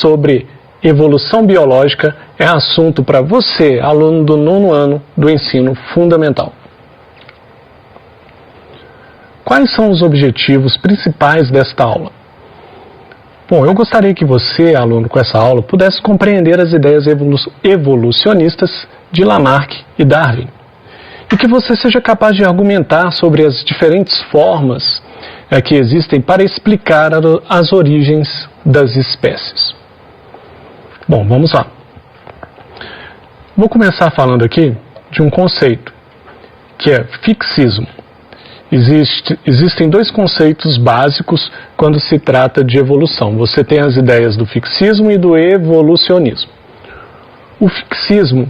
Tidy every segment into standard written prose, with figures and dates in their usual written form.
sobre evolução biológica é assunto para você, aluno do 9º ano do ensino fundamental. Quais são os objetivos principais desta aula? Bom, eu gostaria que você, aluno, com essa aula, pudesse compreender as ideias evolucionistas de Lamarck e Darwin, e que você seja capaz de argumentar sobre as diferentes formas que existem para explicar as origens das espécies. Bom, vamos lá. Vou começar falando aqui de um conceito, que é fixismo. Existem dois conceitos básicos quando se trata de evolução. Você tem as ideias do fixismo e do evolucionismo. O fixismo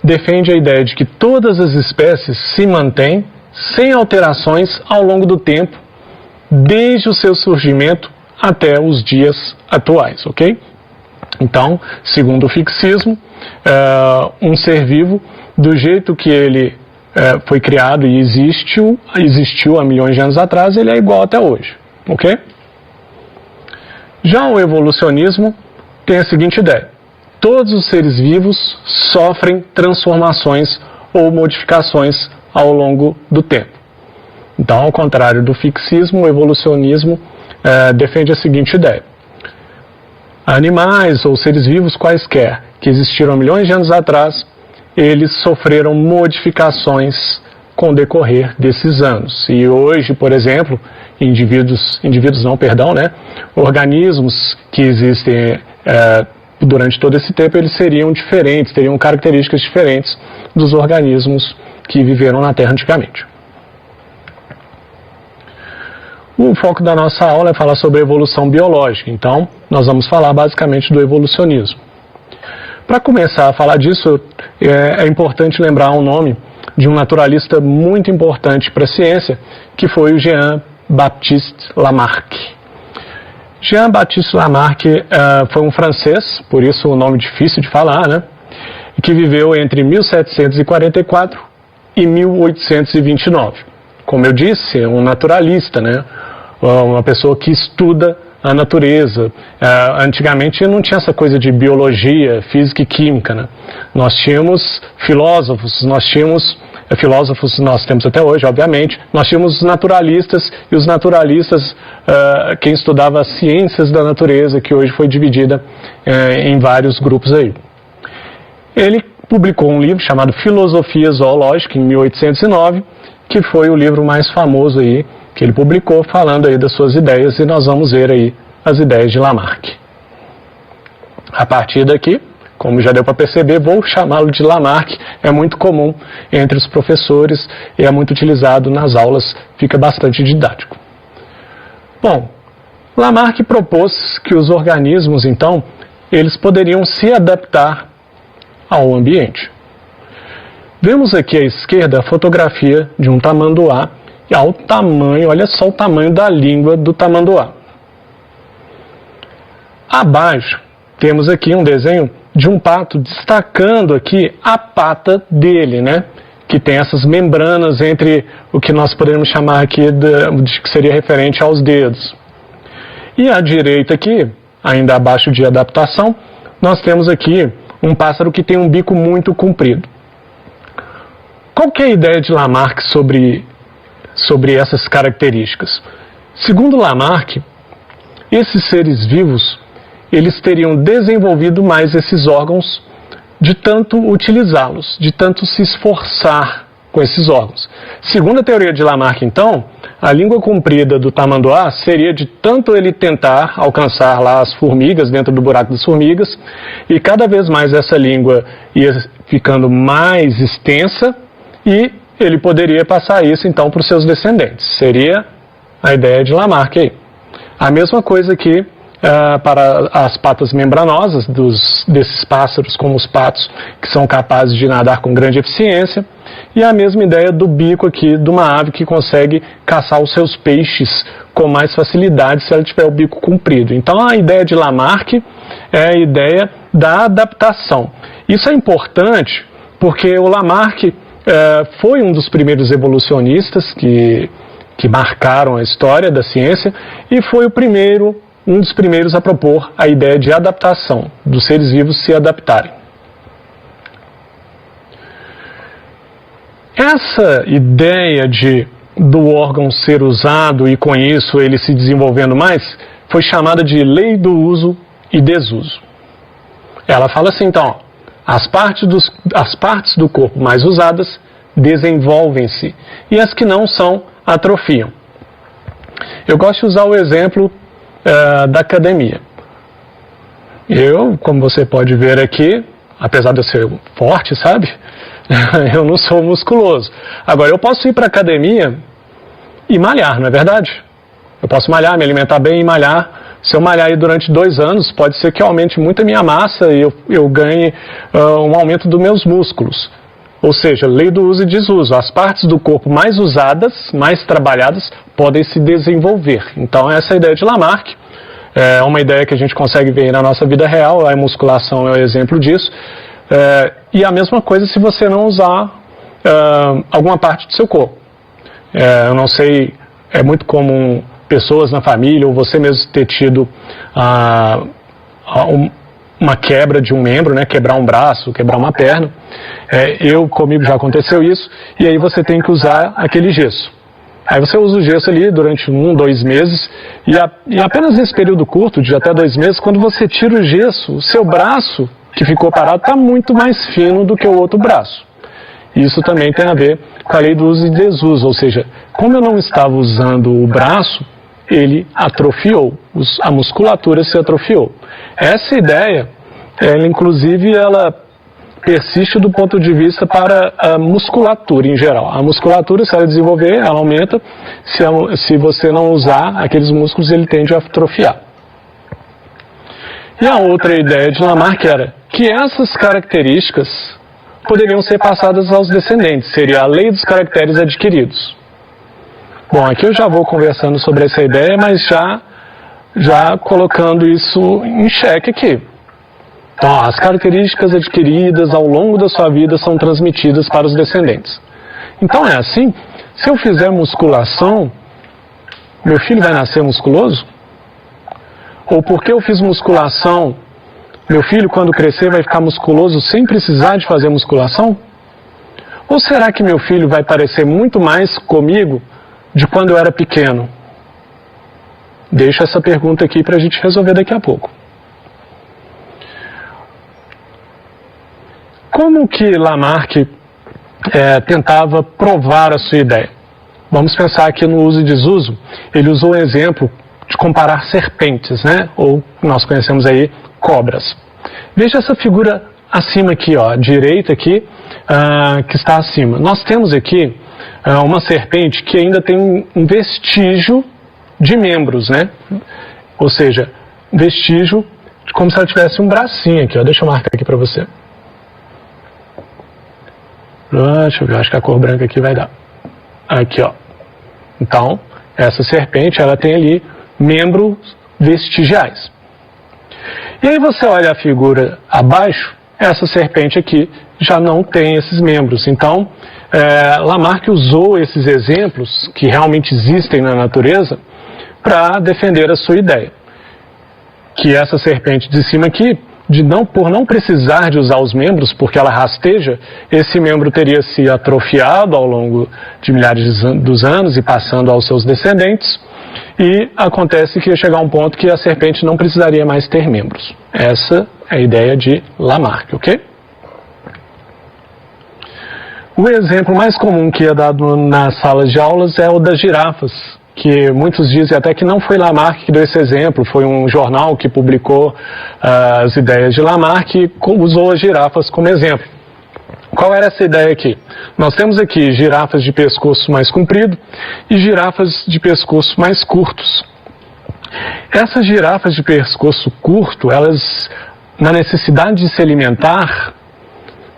defende a ideia de que todas as espécies se mantêm sem alterações ao longo do tempo, desde o seu surgimento até os dias atuais, ok? Então, segundo o fixismo, um ser vivo, do jeito que ele foi criado e existiu há milhões de anos atrás, ele é igual até hoje, ok? Já o evolucionismo tem a seguinte ideia: todos os seres vivos sofrem transformações ou modificações ao longo do tempo. Então, ao contrário do fixismo, o evolucionismo defende a seguinte ideia: animais ou seres vivos quaisquer que existiram há milhões de anos atrás, eles sofreram modificações com o decorrer desses anos. E hoje, por exemplo, organismos que existem durante todo esse tempo, eles seriam diferentes, teriam características diferentes dos organismos que viveram na Terra antigamente. O foco da nossa aula é falar sobre a evolução biológica, então nós vamos falar basicamente do evolucionismo. Para começar a falar disso, é importante lembrar o nome de um naturalista muito importante para a ciência, que foi o Jean-Baptiste Lamarck. Jean-Baptiste Lamarck foi um francês, por isso o nome difícil de falar, né? Que viveu entre 1744 e 1829. Como eu disse, é um naturalista, né? Uma pessoa que estuda a natureza. Antigamente não tinha essa coisa de biologia, física e química, né? Nós tínhamos filósofos, nós temos até hoje, obviamente. Nós tínhamos os naturalistas, e os naturalistas, quem estudava as ciências da natureza, que hoje foi dividida em vários grupos aí. Ele publicou um livro chamado Filosofia Zoológica, em 1809, que foi o livro mais famoso aí, que ele publicou, falando aí das suas ideias, e nós vamos ver aí as ideias de Lamarck. A partir daqui, como já deu para perceber, vou chamá-lo de Lamarck, é muito comum entre os professores e é muito utilizado nas aulas, fica bastante didático. Bom, Lamarck propôs que os organismos, então, eles poderiam se adaptar ao ambiente. Vemos aqui à esquerda a fotografia de um tamanduá, e ao tamanho, olha só o tamanho da língua do tamanduá. Abaixo, temos aqui um desenho de um pato, destacando aqui a pata dele, né? Que tem essas membranas entre o que nós podemos chamar aqui de que seria referente aos dedos. E à direita aqui, ainda abaixo de adaptação, nós temos aqui um pássaro que tem um bico muito comprido. Qual que é a ideia de Lamarck sobre essas características? Segundo Lamarck, esses seres vivos, eles teriam desenvolvido mais esses órgãos de tanto utilizá-los, de tanto se esforçar com esses órgãos. Segundo a teoria de Lamarck, então, a língua comprida do tamanduá seria de tanto ele tentar alcançar lá as formigas, dentro do buraco das formigas, e cada vez mais essa língua ia ficando mais extensa, e ele poderia passar isso, então, para os seus descendentes. Seria a ideia de Lamarck aí. A mesma coisa que para as patas membranosas desses pássaros, como os patos, que são capazes de nadar com grande eficiência, e a mesma ideia do bico aqui de uma ave que consegue caçar os seus peixes com mais facilidade se ela tiver o bico comprido. Então a ideia de Lamarck é a ideia da adaptação. Isso é importante porque o Lamarck foi um dos primeiros evolucionistas que marcaram a história da ciência e foi o primeiro um dos primeiros a propor a ideia de adaptação, dos seres vivos se adaptarem. Essa ideia do órgão ser usado e com isso ele se desenvolvendo mais, foi chamada de lei do uso e desuso. Ela fala assim, então, as partes do corpo mais usadas desenvolvem-se e as que não são atrofiam. Eu gosto de usar o exemplo da academia. Eu, como você pode ver aqui, apesar de eu ser forte, sabe? Eu não sou musculoso. Agora, eu posso ir para a academia e malhar, não é verdade? Eu posso malhar, me alimentar bem e malhar. Se eu malhar aí durante 2 anos, pode ser que aumente muito a minha massa e eu ganhe um aumento dos meus músculos. Ou seja, lei do uso e desuso. As partes do corpo mais usadas, mais trabalhadas, podem se desenvolver. Então, essa é a ideia de Lamarck. É uma ideia que a gente consegue ver na nossa vida real. A musculação é um exemplo disso. E a mesma coisa se você não usar alguma parte do seu corpo. Eu não sei, é muito comum pessoas na família ou você mesmo ter tido uma quebra de um membro, né? Quebrar um braço, quebrar uma perna. Comigo já aconteceu isso, e aí você tem que usar aquele gesso. Aí você usa o gesso ali durante 1, 2 meses, e apenas nesse período curto, de até 2 meses, quando você tira o gesso, o seu braço que ficou parado está muito mais fino do que o outro braço. Isso também tem a ver com a lei do uso e desuso, ou seja, como eu não estava usando o braço, ele atrofiou, a musculatura se atrofiou. Essa ideia, inclusive, ela persiste do ponto de vista para a musculatura em geral. A musculatura, se ela desenvolver, ela aumenta, se você não usar aqueles músculos, ele tende a atrofiar. E a outra ideia de Lamarck era que essas características poderiam ser passadas aos descendentes, seria a lei dos caracteres adquiridos. Bom, aqui eu já vou conversando sobre essa ideia, mas já colocando isso em xeque aqui. Então, as características adquiridas ao longo da sua vida são transmitidas para os descendentes. Então é assim, se eu fizer musculação, meu filho vai nascer musculoso? Ou porque eu fiz musculação, meu filho quando crescer vai ficar musculoso sem precisar de fazer musculação? Ou será que meu filho vai parecer muito mais comigo de quando eu era pequeno? Deixo essa pergunta aqui para a gente resolver daqui a pouco. Como que Lamarck tentava provar a sua ideia? Vamos pensar aqui no uso e desuso. Ele usou um exemplo de comparar serpentes, né? Ou nós conhecemos aí cobras. Veja essa figura acima aqui, ó, direita aqui, que está acima. Nós temos aqui uma serpente que ainda tem um vestígio de membros, né? Ou seja, vestígio como se ela tivesse um bracinho aqui, ó. Deixa eu marcar aqui para você. Deixa eu ver, acho que a cor branca aqui vai dar. Aqui, ó. Então, essa serpente, ela tem ali membros vestigiais. E aí você olha a figura abaixo, essa serpente aqui já não tem esses membros. Então, Lamarck usou esses exemplos, que realmente existem na natureza, para defender a sua ideia. Que essa serpente de cima aqui, por não precisar de usar os membros, porque ela rasteja, esse membro teria se atrofiado ao longo de milhares dos anos e passando aos seus descendentes, e acontece que ia chegar um ponto que a serpente não precisaria mais ter membros. Essa é a ideia de Lamarck, ok? O exemplo mais comum que é dado nas salas de aulas é o das girafas, que muitos dizem até que não foi Lamarck que deu esse exemplo, foi um jornal que publicou as ideias de Lamarck e usou as girafas como exemplo. Qual era essa ideia aqui? Nós temos aqui girafas de pescoço mais comprido e girafas de pescoço mais curtos. Essas girafas de pescoço curto, elas, na necessidade de se alimentar,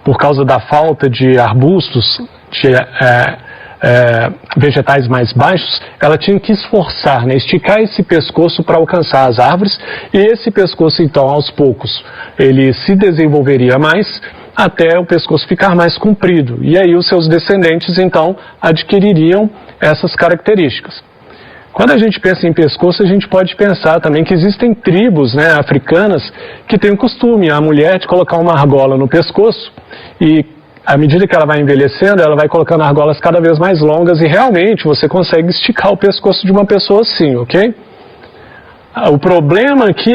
por causa da falta de arbustos, de vegetais mais baixos, ela tinha que esforçar, né, esticar esse pescoço para alcançar as árvores, e esse pescoço, então, aos poucos, ele se desenvolveria mais, até o pescoço ficar mais comprido. E aí os seus descendentes, então, adquiririam essas características. Quando a gente pensa em pescoço, a gente pode pensar também que existem tribos, né, africanas que têm o costume, a mulher, de colocar uma argola no pescoço e, à medida que ela vai envelhecendo, ela vai colocando argolas cada vez mais longas e realmente você consegue esticar o pescoço de uma pessoa assim, ok? O problema aqui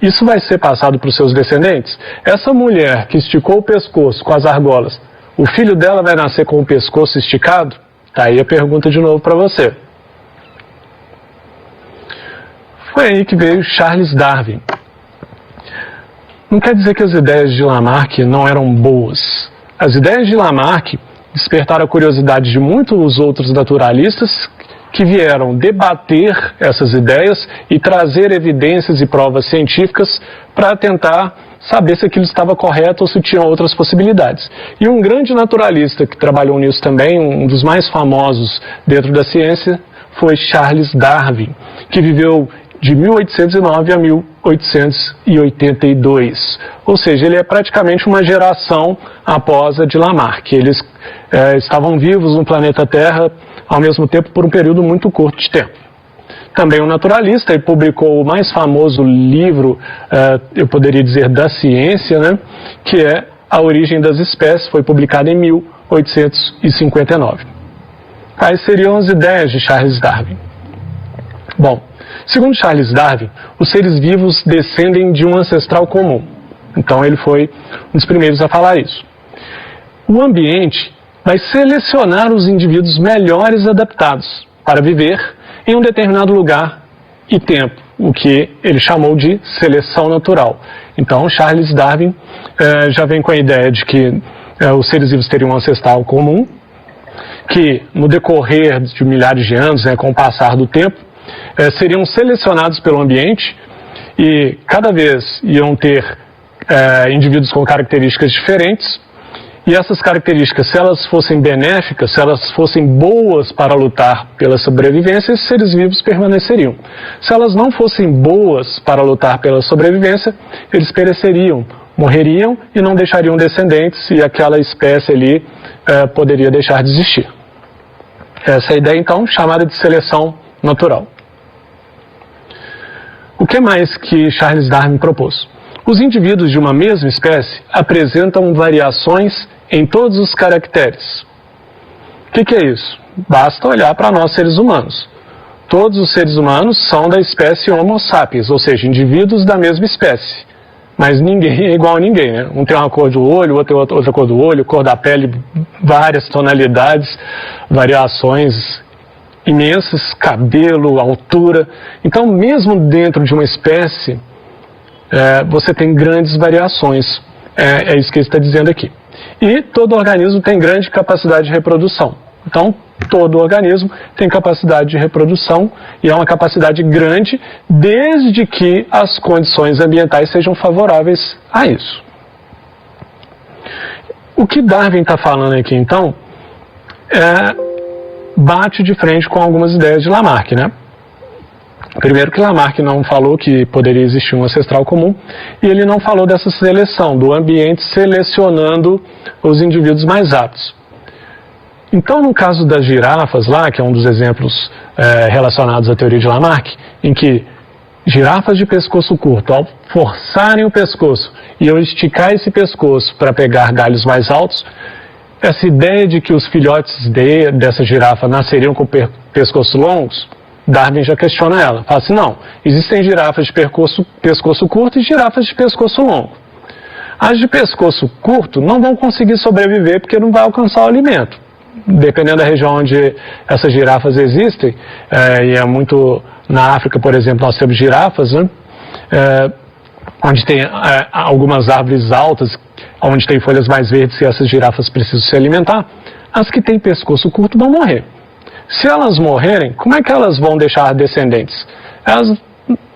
isso vai ser passado para os seus descendentes? Essa mulher que esticou o pescoço com as argolas, o filho dela vai nascer com o pescoço esticado? Tá aí a pergunta de novo para você. Foi aí que veio Charles Darwin. Não quer dizer que as ideias de Lamarck não eram boas. As ideias de Lamarck despertaram a curiosidade de muitos outros naturalistas que vieram debater essas ideias e trazer evidências e provas científicas para tentar saber se aquilo estava correto ou se tinha outras possibilidades. E um grande naturalista que trabalhou nisso também, um dos mais famosos dentro da ciência, foi Charles Darwin, que viveu de 1809 a 1882. Ou seja, ele é praticamente uma geração após a de Lamarck. Eles estavam vivos no planeta Terra ao mesmo tempo por um período muito curto de tempo. Também um naturalista, ele publicou o mais famoso livro, eu poderia dizer, da ciência, né, que é A Origem das Espécies, foi publicado em 1859. Quais seriam as ideias de Charles Darwin? Bom, segundo Charles Darwin, os seres vivos descendem de um ancestral comum. Então ele foi um dos primeiros a falar isso. O ambiente vai selecionar os indivíduos melhores adaptados para viver em um determinado lugar e tempo, o que ele chamou de seleção natural. Então Charles Darwin já vem com a ideia de que os seres vivos teriam um ancestral comum, que no decorrer de milhares de anos, com o passar do tempo, seriam selecionados pelo ambiente e cada vez iam ter indivíduos com características diferentes. E essas características, se elas fossem benéficas, se elas fossem boas para lutar pela sobrevivência, esses seres vivos permaneceriam. Se elas não fossem boas para lutar pela sobrevivência, eles pereceriam, morreriam e não deixariam descendentes e aquela espécie ali poderia deixar de existir. Essa é a ideia, então, chamada de seleção natural. O que mais que Charles Darwin propôs? Os indivíduos de uma mesma espécie apresentam variações em todos os caracteres. O que é isso? Basta olhar para nós seres humanos. Todos os seres humanos são da espécie Homo sapiens, ou seja, indivíduos da mesma espécie. Mas ninguém é igual a ninguém, né? Um tem uma cor do olho, outro tem outra cor do olho, cor da pele, várias tonalidades, variações imensas, cabelo, altura. Então, mesmo dentro de uma espécie, você tem grandes variações. É isso que ele está dizendo aqui. E todo organismo tem grande capacidade de reprodução. Então, todo organismo tem capacidade de reprodução e é uma capacidade grande desde que as condições ambientais sejam favoráveis a isso. O que Darwin está falando aqui, então, bate de frente com algumas ideias de Lamarck, né? Primeiro que Lamarck não falou que poderia existir um ancestral comum e ele não falou dessa seleção, do ambiente selecionando os indivíduos mais aptos. Então, no caso das girafas lá, que é um dos exemplos relacionados à teoria de Lamarck, em que girafas de pescoço curto, ao forçarem o pescoço e ao esticar esse pescoço para pegar galhos mais altos, essa ideia de que os filhotes dessa girafa nasceriam com pescoços longos, Darwin já questiona ela. Fala assim, não, existem girafas de pescoço curto e girafas de pescoço longo. As de pescoço curto não vão conseguir sobreviver porque não vai alcançar o alimento. Dependendo da região onde essas girafas existem, e é muito na África, por exemplo, nós temos girafas, né? Onde tem algumas árvores altas, onde tem folhas mais verdes e essas girafas precisam se alimentar, as que têm pescoço curto vão morrer. Se elas morrerem, como é que elas vão deixar descendentes?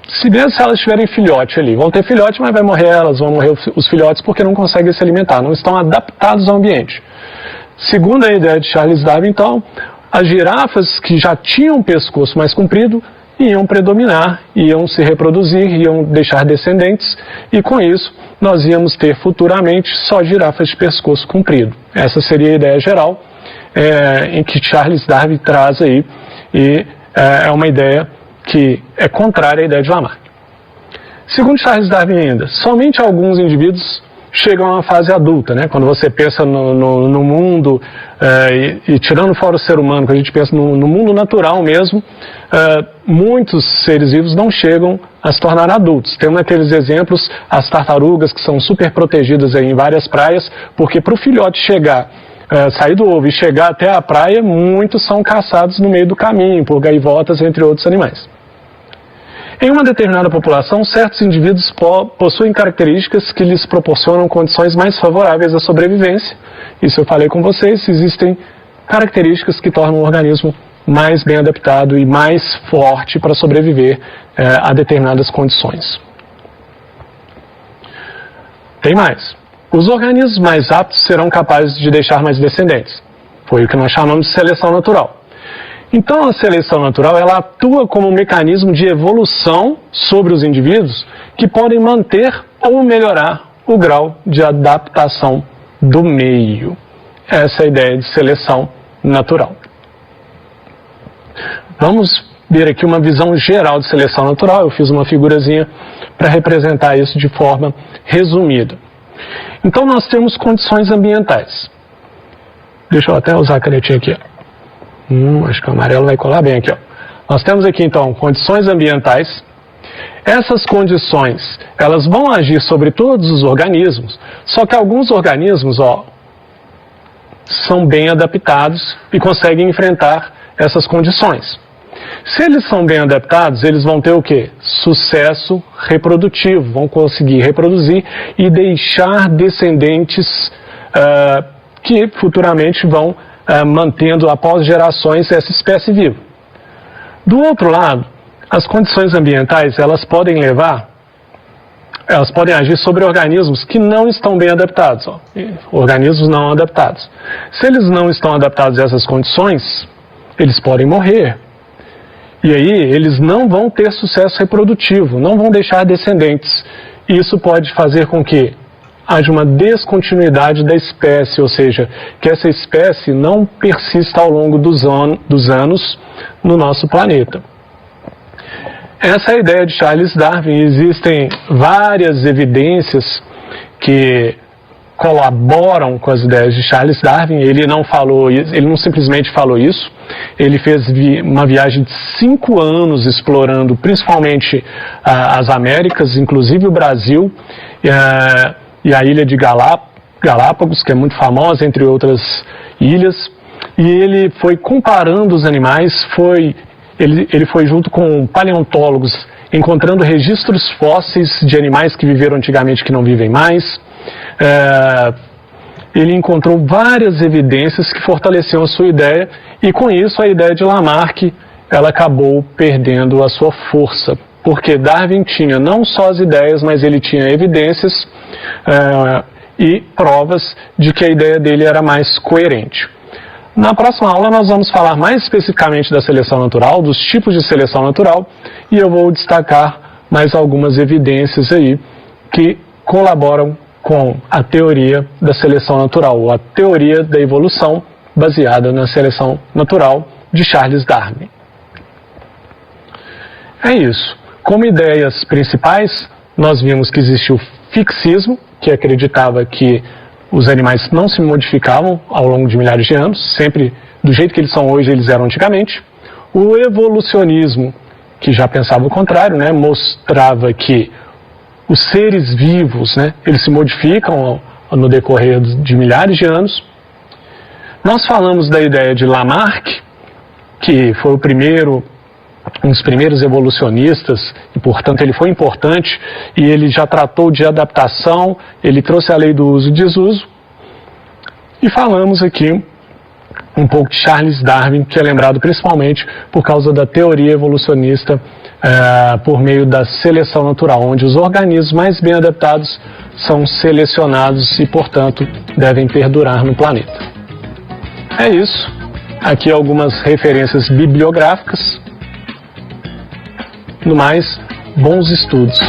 Se elas tiverem filhote ali, vão ter filhote, mas vão morrer os filhotes porque não conseguem se alimentar, não estão adaptados ao ambiente. Segundo a ideia de Charles Darwin, então, as girafas que já tinham pescoço mais comprido iam predominar, iam se reproduzir, iam deixar descendentes, e com isso nós íamos ter futuramente só girafas de pescoço comprido. Essa seria a ideia geral em que Charles Darwin traz aí, e é uma ideia que é contrária à ideia de Lamarck. Segundo Charles Darwin ainda, somente alguns indivíduos chegam a uma fase adulta, né? Quando você pensa no mundo, e tirando fora o ser humano, quando a gente pensa no mundo natural mesmo, muitos seres vivos não chegam a se tornar adultos. Temos aqueles exemplos, as tartarugas que são super protegidas aí em várias praias, porque para o filhote chegar, sair do ovo e chegar até a praia, muitos são caçados no meio do caminho, por gaivotas, entre outros animais. Em uma determinada população, certos indivíduos possuem características que lhes proporcionam condições mais favoráveis à sobrevivência. Isso eu falei com vocês, existem características que tornam o organismo mais bem adaptado e mais forte para sobreviver a determinadas condições. Tem mais. Os organismos mais aptos serão capazes de deixar mais descendentes. Foi o que nós chamamos de seleção natural. Então, a seleção natural ela atua como um mecanismo de evolução sobre os indivíduos que podem manter ou melhorar o grau de adaptação do meio. Essa é a ideia de seleção natural. Vamos ver aqui uma visão geral de seleção natural. Eu fiz uma figurazinha para representar isso de forma resumida. Então, nós temos condições ambientais. Deixa eu até usar a canetinha aqui. Acho que o amarelo vai colar bem aqui. Nós temos aqui, então, condições ambientais. Essas condições, elas vão agir sobre todos os organismos, só que alguns organismos, são bem adaptados e conseguem enfrentar essas condições. Se eles são bem adaptados, eles vão ter o quê? Sucesso reprodutivo, vão conseguir reproduzir e deixar descendentes que futuramente vão mantendo após gerações essa espécie viva. Do outro lado, as condições ambientais elas podem agir sobre organismos que não estão bem adaptados, organismos não adaptados. Se eles não estão adaptados a essas condições, eles podem morrer. E aí eles não vão ter sucesso reprodutivo, não vão deixar descendentes. Isso pode fazer com que haja uma descontinuidade da espécie, ou seja, que essa espécie não persista ao longo dos anos no nosso planeta. Essa é a ideia de Charles Darwin. Existem várias evidências que colaboram com as ideias de Charles Darwin. Ele não simplesmente falou isso, ele fez uma viagem de 5 anos explorando principalmente as Américas, inclusive o Brasil, e a ilha de Galápagos, que é muito famosa, entre outras ilhas, e ele foi comparando os animais, ele foi junto com paleontólogos, encontrando registros fósseis de animais que viveram antigamente que não vivem mais. Ele encontrou várias evidências que fortaleciam a sua ideia, e com isso a ideia de Lamarck ela acabou perdendo a sua força. Porque Darwin tinha não só as ideias, mas ele tinha evidências e provas de que a ideia dele era mais coerente. Na próxima aula nós vamos falar mais especificamente da seleção natural, dos tipos de seleção natural, e eu vou destacar mais algumas evidências aí que colaboram com a teoria da seleção natural, ou a teoria da evolução baseada na seleção natural de Charles Darwin. É isso. Como ideias principais, nós vimos que existiu o fixismo, que acreditava que os animais não se modificavam ao longo de milhares de anos, sempre do jeito que eles são hoje, eles eram antigamente. O evolucionismo, que já pensava o contrário, mostrava que os seres vivos, eles se modificam no decorrer de milhares de anos. Nós falamos da ideia de Lamarck, que foi um dos primeiros evolucionistas, e portanto ele foi importante, e ele já tratou de adaptação, ele trouxe a lei do uso e desuso. E falamos aqui um pouco de Charles Darwin, que é lembrado principalmente por causa da teoria evolucionista por meio da seleção natural, onde os organismos mais bem adaptados são selecionados e, portanto, devem perdurar no planeta. É isso. Aqui algumas referências bibliográficas. No mais, bons estudos.